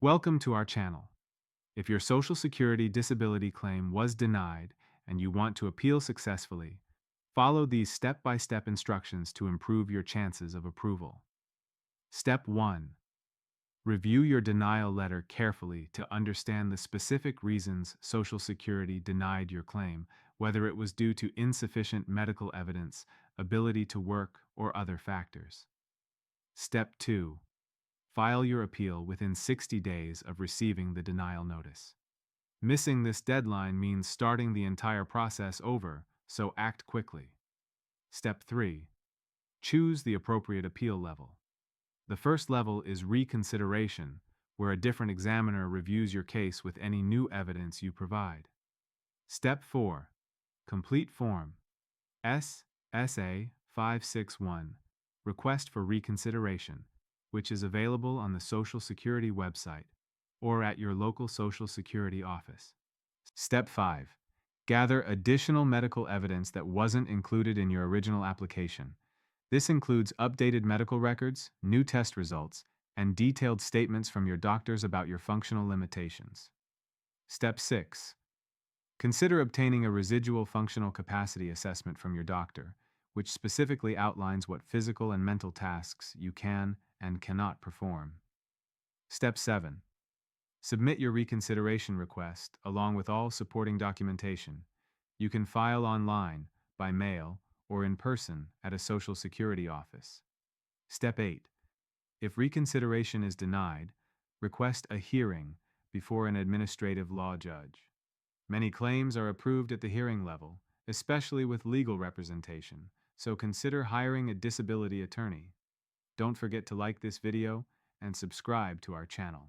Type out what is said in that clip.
Welcome to our channel. If your Social Security disability claim was denied and you want to appeal successfully, follow these step-by-step instructions to improve your chances of approval. Step 1. Review your denial letter carefully to understand the specific reasons Social Security denied your claim, whether it was due to insufficient medical evidence, ability to work, or other factors. Step 2. File your appeal within 60 days of receiving the denial notice. Missing this deadline means starting the entire process over, so act quickly. Step 3. Choose the appropriate appeal level. The first level is reconsideration, where a different examiner reviews your case with any new evidence you provide. Step 4. Complete Form SSA 561, Request for Reconsideration, which is available on the Social Security website or at your local Social Security office. Step 5. Gather additional medical evidence that wasn't included in your original application. This includes updated medical records, new test results, and detailed statements from your doctors about your functional limitations. Step 6. Consider obtaining a residual functional capacity assessment from your doctor, which specifically outlines what physical and mental tasks you can and cannot perform. Step 7. Submit your reconsideration request along with all supporting documentation. You can file online, by mail, or in person at a Social Security office. Step 8. If reconsideration is denied, request a hearing before an administrative law judge. Many claims are approved at the hearing level, especially with legal representation, so consider hiring a disability attorney. Don't forget to like this video and subscribe to our channel.